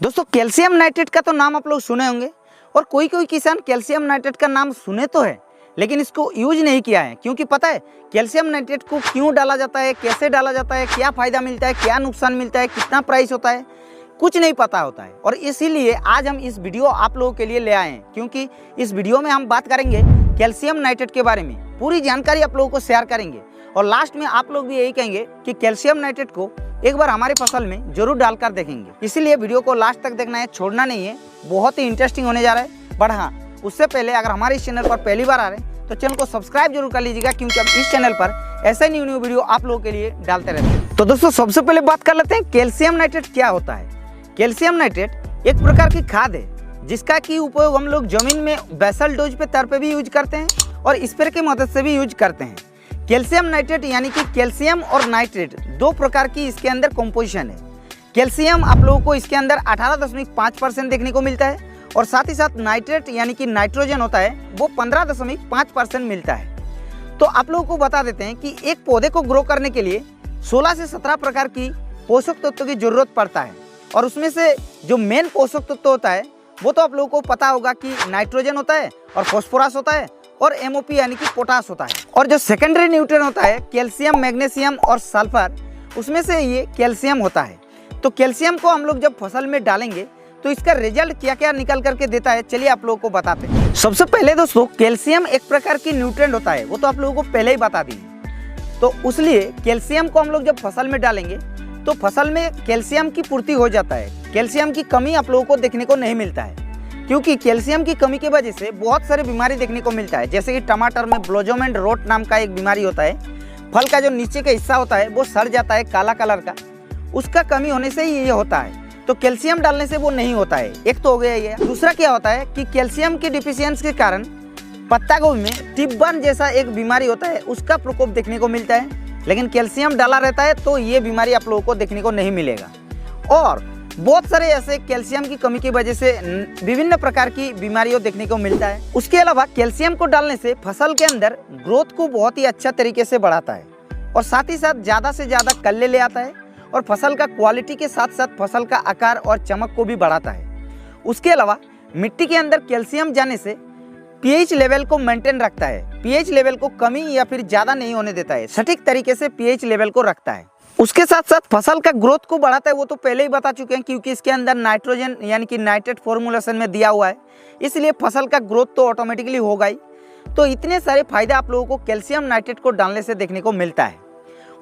दोस्तों calcium nitrate का तो नाम आप लोग सुने होंगे और कोई कोई किसान कैल्शियम नाइट्रेट का नाम सुने तो है लेकिन इसको यूज नहीं किया है, क्योंकि पता है कैल्शियम नाइट्रेट को क्यों डाला जाता है, कैसे डाला जाता है, क्या फ़ायदा मिलता है, क्या नुकसान मिलता है, कितना प्राइस होता है, कुछ नहीं पता होता है। और इसीलिए आज हम इस वीडियो आप लोगों के लिए ले आए हैं, क्योंकि इस वीडियो में हम बात करेंगे कैल्शियम नाइट्रेट के बारे में, पूरी जानकारी आप लोगों को शेयर करेंगे और लास्ट में आप लोग भी यही कहेंगे कि कैल्शियम नाइट्रेट को एक बार हमारी फसल में जरूर डालकर देखेंगे। इसीलिए वीडियो को लास्ट तक देखना है, छोड़ना नहीं है, बहुत ही इंटरेस्टिंग होने जा रहा है। बट हाँ, उससे पहले अगर हमारे इस चैनल पर पहली बार आ रहे हैं तो चैनल को सब्सक्राइब जरूर कर लीजिएगा, क्योंकि हम इस चैनल पर ऐसे न्यू वीडियो आप लोगों के लिए डालते रहते हैं। तो दोस्तों सबसे पहले बात कर लेते हैं कैल्शियम नाइट्रेट क्या होता है। कैल्शियम नाइट्रेट एक प्रकार की खाद है जिसका की उपयोग हम लोग जमीन में बेसल डोज पे तौर पे भी यूज करते हैं और स्प्रे की मदद से भी यूज करते हैं। कैल्शियम नाइट्रेट यानी कि कैल्शियम और नाइट्रेट दो प्रकार की इसके अंदर कंपोजिशन है। कैल्शियम आप लोगों को इसके अंदर 18.5% देखने को मिलता है और साथ ही साथ नाइट्रेट यानी कि नाइट्रोजन होता है वो 15.5% मिलता है। तो आप लोगों को बता देते हैं कि एक पौधे को ग्रो करने के लिए 16 से 17 प्रकार की पोषक तत्वों की जरूरत पड़ता है और उसमें से जो मेन पोषक तत्व होता है वो तो आप लोगों को पता होगा कि नाइट्रोजन होता है और फॉस्फोरस होता है और एमओपी यानी कि पोटास होता है। और जो सेकेंडरी न्यूट्रिएंट होता है कैल्शियम, मैग्नीशियम और सल्फर, उसमें से ये कैल्शियम होता है। तो कैल्शियम को हम लोग जब फसल में डालेंगे तो इसका रिजल्ट क्या क्या निकल करके देता है, चलिए आप लोगों को बताते हैं। सबसे पहले दोस्तों कैल्शियम एक प्रकार की न्यूट्रिएंट होता है, वो तो आप लोगों को पहले ही बता दी। तो उसलिए कैल्शियम को हम लोग जब फसल में डालेंगे तो फसल में कैल्शियम की पूर्ति हो जाता है। कैल्शियम की कमी आप लोगों को देखने को नहीं मिलता है, क्योंकि कैल्शियम की कमी की वजह से बहुत सारी बीमारी देखने को मिलता है। जैसे कि टमाटर में ब्लोजोमेंट रोट नाम का एक बीमारी होता है, फल का जो नीचे का हिस्सा होता है वो सड़ जाता है काला कलर का, उसका कमी होने से ही ये होता है। तो कैल्शियम डालने से वो नहीं होता है। एक तो हो गया ये। दूसरा क्या होता है कि कैल्शियम की डिफिशियंसी के कारण पत्ता गोभी में टिपबर्न जैसा एक बीमारी होता है, उसका प्रकोप देखने को मिलता है। लेकिन कैल्शियम डाला रहता है तो ये बीमारी आप लोगों को देखने को नहीं मिलेगा। और बहुत सारे ऐसे कैल्शियम की कमी की वजह से विभिन्न प्रकार की बीमारियों देखने को मिलता है। उसके अलावा कैल्शियम को डालने से फसल के अंदर ग्रोथ को बहुत ही अच्छा तरीके से बढ़ाता है और साथ ही साथ ज़्यादा से ज़्यादा कल्ले ले आता है और फसल का क्वालिटी के साथ साथ फसल का आकार और चमक को भी बढ़ाता है। उसके अलावा मिट्टी के अंदर कैल्शियम जाने से पीएच लेवल को मेंटेन रखता है, पीएच लेवल को कमी या फिर ज़्यादा नहीं होने देता है, सटीक तरीके से पीएच लेवल को रखता है। उसके साथ साथ फसल का ग्रोथ को बढ़ाता है, वो तो पहले ही बता चुके हैं, क्योंकि इसके अंदर नाइट्रोजन यानी कि नाइट्रेट फॉर्मुलेशन में दिया हुआ है, इसलिए फसल का ग्रोथ तो ऑटोमेटिकली होगा ही। तो इतने सारे फायदे आप लोगों को कैल्शियम नाइट्रेट को डालने से देखने को मिलता है।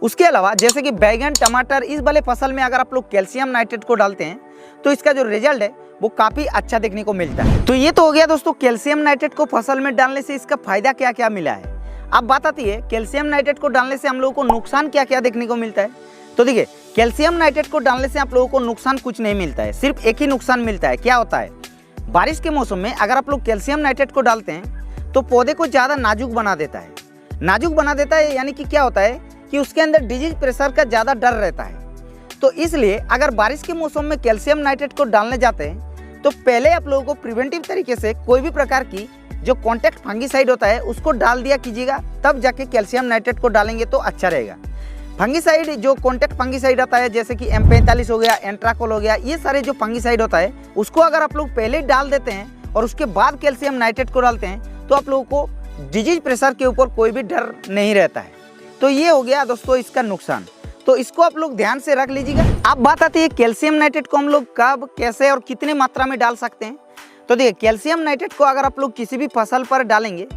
उसके अलावा जैसे कि बैगन, टमाटर, इस वाले फसल में अगर आप लोग कैल्शियम नाइट्रेट को डालते हैं तो इसका जो रिजल्ट है वो काफ़ी अच्छा देखने को मिलता है। तो ये तो हो गया दोस्तों कैल्शियम नाइट्रेट को फसल में डालने से इसका फायदा क्या क्या मिला है। अब बात आती है कैल्शियम नाइट्रेट को डालने से हम लोगों को नुकसान क्या क्या देखने को मिलता है। तो देखिए कैल्शियम नाइट्रेट को डालने से आप लोगों को नुकसान कुछ नहीं मिलता है, सिर्फ एक ही नुकसान मिलता है। क्या होता है, बारिश के मौसम में अगर आप लोग कैल्शियम नाइट्रेट को डालते हैं तो पौधे को ज़्यादा नाजुक बना देता है। नाजुक बना देता है यानी कि क्या होता है कि उसके अंदर डिजीज प्रेशर का ज़्यादा डर रहता है। तो इसलिए अगर बारिश के मौसम में कैल्शियम नाइट्रेट को डालने जाते हैं तो पहले आप लोगों को प्रिवेंटिव तरीके से कोई भी प्रकार की जो कॉन्टैक्ट फंगीसाइड होता है उसको डाल दिया कीजिएगा, तब जाके कैल्शियम नाइट्रेट को डालेंगे तो अच्छा रहेगा। फंगीसाइड जो कॉन्टैक्ट फंगीसाइड आता है जैसे कि M45 हो गया, एंट्राकोल हो गया, ये सारे जो फंगीसाइड होता है उसको अगर आप लोग पहले डाल देते हैं और उसके बाद कैल्शियम नाइट्रेट को डालते हैं तो आप लोगों को डिजीज प्रेशर के ऊपर कोई भी डर नहीं रहता है। तो ये हो गया दोस्तों इसका नुकसान, तो इसको आप लोग ध्यान से रख लीजिएगा। अब बात आती है कैल्शियम नाइट्रेट को हम लोग कब, कैसे और कितने मात्रा में डाल सकते हैं। तो देखिए कैल्शियम नाइट्रेट को अगर आप लोग किसी भी फसल पर डालेंगे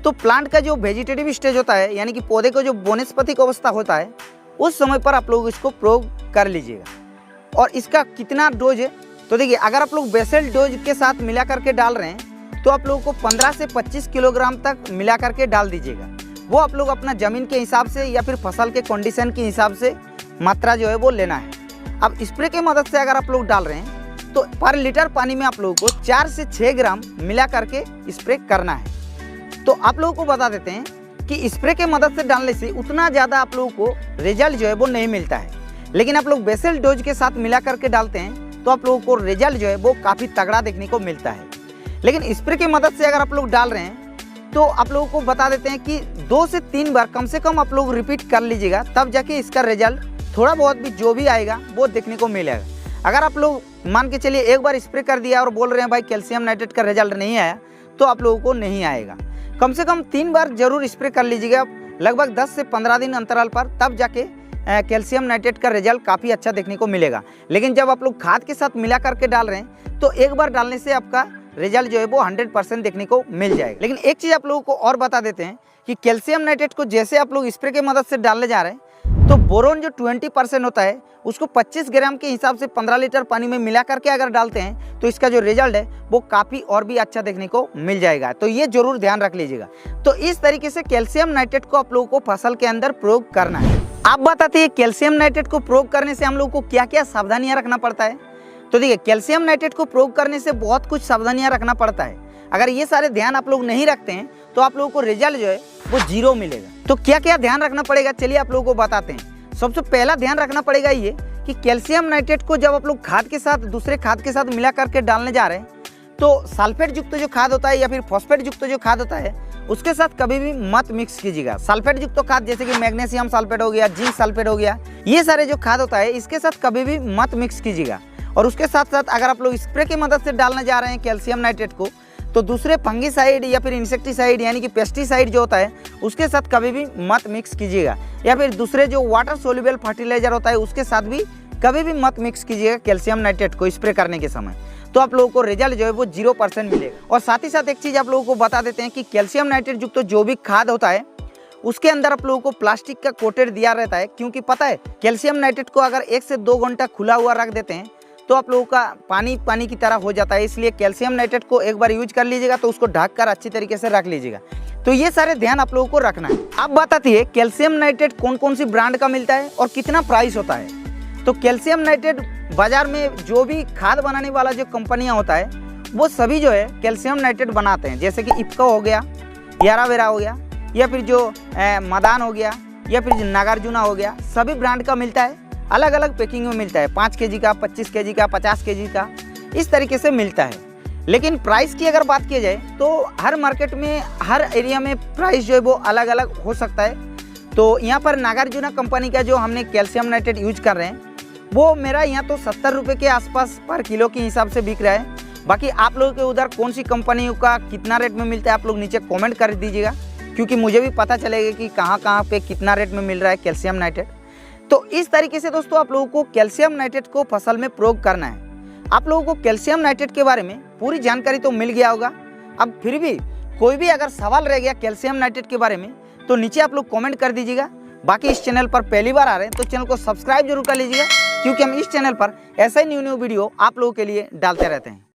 तो प्लांट का जो वेजिटेटिव स्टेज होता है यानी कि पौधे को जो वनस्पतिक अवस्था होता है उस समय पर आप लोग इसको प्रयोग कर लीजिएगा। और इसका कितना डोज है, तो देखिए अगर आप लोग बेसल डोज के साथ मिला करके डाल रहे हैं तो आप लोगों को 15 से 25 किलोग्राम तक मिला करके डाल दीजिएगा। वो आप लोग अपना ज़मीन के हिसाब से या फिर फसल के कंडीशन के हिसाब से मात्रा जो है वो लेना है। अब स्प्रे की मदद से अगर आप लोग डाल रहे हैं तो पर लीटर पानी में आप लोगों को 4 से 6 ग्राम मिला करके स्प्रे करना है। तो आप लोगों को बता देते हैं कि स्प्रे के मदद से डालने से उतना ज़्यादा आप लोगों को रिजल्ट जो है वो नहीं मिलता है, लेकिन आप लोग बेसल डोज के साथ मिला करके डालते हैं तो आप लोगों को रिजल्ट जो है वो काफ़ी तगड़ा देखने को मिलता है। लेकिन स्प्रे की मदद से अगर आप लोग डाल रहे हैं तो आप लोगों को बता देते हैं कि 2 से 3 बार कम से कम आप लोग रिपीट कर लीजिएगा, तब जाके इसका रिजल्ट थोड़ा बहुत भी जो भी आएगा वो देखने को मिलेगा। अगर आप लोग मान के चलिए एक बार स्प्रे कर दिया और बोल रहे हैं भाई कैल्शियम नाइट्रेट का रिजल्ट नहीं आया, तो आप लोगों को नहीं आएगा। कम से कम 3 बार जरूर स्प्रे कर लीजिएगा लगभग 10 से 15 दिन अंतराल पर, तब जाके कैल्शियम नाइट्रेट का रिजल्ट काफ़ी अच्छा देखने को मिलेगा। लेकिन जब आप लोग खाद के साथ मिला करके डाल रहे हैं तो एक बार डालने से आपका रिजल्ट जो है वो 100% देखने को मिल जाएगा। लेकिन एक चीज़ आप लोगों को और बता देते हैं कि कैल्शियम नाइट्रेट को जैसे आप लोग स्प्रे की मदद से डालने जा रहे हैं, तो बोरोन जो 20% होता है उसको 25 ग्राम के हिसाब से 15 लीटर पानी में मिला करके अगर डालते हैं तो इसका जो रिजल्ट है वो काफ़ी और भी अच्छा देखने को मिल जाएगा। तो ये जरूर ध्यान रख लीजिएगा। तो इस तरीके से कैल्शियम नाइट्रेट को आप लोगों को फसल के अंदर प्रयोग करना है। आप बताते हैं कैल्शियम नाइट्रेट को प्रयोग करने से हम लोग को क्या क्या सावधानियां रखना पड़ता है। तो देखिए, कैल्शियम नाइट्रेट को प्रयोग करने से बहुत कुछ सावधानियां रखना पड़ता है। अगर ये सारे ध्यान आप लोग नहीं रखते हैं तो आप लोगों को रिजल्ट जो है वो 0 मिलेगा। तो क्या क्या ध्यान रखना पड़ेगा, चलिए आप लोगों को बताते हैं। सबसे पहला ध्यान रखना पड़ेगा ये कि कैल्शियम नाइट्रेट को जब आप लोग खाद के साथ दूसरे खाद के साथ मिला करके डालने जा रहे हैं तो सल्फेट युक्त जो खाद होता है या फिर फॉस्फेट युक्त जो खाद होता है उसके साथ कभी भी मत मिक्स कीजिएगा। सल्फेट युक्त खाद जैसे कि मैग्नीशियम सल्फेट हो गया, जिंक सल्फेट हो गया, ये सारे जो खाद होता है इसके साथ कभी भी मत मिक्स कीजिएगा। और उसके साथ साथ अगर आप लोग स्प्रे की मदद से डालने जा रहे हैं कैल्शियम नाइट्रेट को, तो दूसरे फंगीसाइड या फिर इंसेक्टिसाइड यानी कि पेस्टिसाइड जो होता है उसके साथ कभी भी मत मिक्स कीजिएगा। या फिर दूसरे जो वाटर सोल्यूबल फर्टिलाइजर होता है उसके साथ भी कभी भी मत मिक्स कीजिएगा कैल्शियम नाइट्रेट को स्प्रे करने के समय। तो आप लोगों को रिजल्ट जो है वो 0% मिलेगा। और साथ ही साथ एक चीज़ आप लोगों को बता देते हैं कि कैल्शियम नाइट्रेट युक्त जो भी खाद होता है उसके अंदर आप लोगों को प्लास्टिक का कोटेड दिया रहता है। क्योंकि पता है कैल्शियम नाइट्रेट को अगर 1 से 2 घंटा खुला हुआ रख देते हैं तो आप लोगों का पानी की तरह हो जाता है। इसलिए कैल्शियम नाइट्रेट को एक बार यूज कर लीजिएगा तो उसको ढक कर अच्छी तरीके से रख लीजिएगा। तो ये सारे ध्यान आप लोगों को रखना है। अब बताती है कैल्शियम नाइट्रेट कौन कौन सी ब्रांड का मिलता है और कितना प्राइस होता है। तो कैल्शियम नाइट्रेट बाजार में जो भी खाद बनाने वाला जो कंपनियां होता है वो सभी जो है कैल्शियम नाइट्रेट बनाते हैं। जैसे कि इफ्को हो गया, यारावेरा हो गया, या फिर जो मदान हो गया, या फिर जो नागार्जुना हो गया, सभी ब्रांड का मिलता है। अलग अलग पैकिंग में मिलता है, 5 kg का, 25 kg का, 50 kg का, इस तरीके से मिलता है। लेकिन प्राइस की अगर बात की जाए तो हर मार्केट में हर एरिया में प्राइस जो है वो अलग अलग हो सकता है। तो यहाँ पर नागार्जुना कंपनी का जो हमने कैल्शियम नाइट्रेट यूज कर रहे हैं वो मेरा यहाँ तो 70 रुपये के आसपास पर किलो के हिसाब से बिक रहा है। बाकी आप लोगों के उधर कौन सी कंपनियों का कितना रेट में मिलता है आप लोग नीचे कमेंट कर दीजिएगा, क्योंकि मुझे भी पता चलेगा कि कहाँ पे कितना रेट में मिल रहा है कैल्शियम नाइट्रेट। तो इस तरीके से दोस्तों आप लोगों को कैल्शियम नाइट्रेट को फसल में प्रयोग करना है। आप लोगों को कैल्शियम नाइट्रेट के बारे में पूरी जानकारी तो मिल गया होगा। अब फिर भी कोई भी अगर सवाल रह गया कैल्शियम नाइट्रेट के बारे में तो नीचे आप लोग कमेंट कर दीजिएगा। बाकी इस चैनल पर पहली बार आ रहे हैं तो चैनल को सब्सक्राइब जरूर कर लीजिएगा, क्योंकि हम इस चैनल पर ऐसा ही न्यू वीडियो आप लोगों के लिए डालते रहते हैं।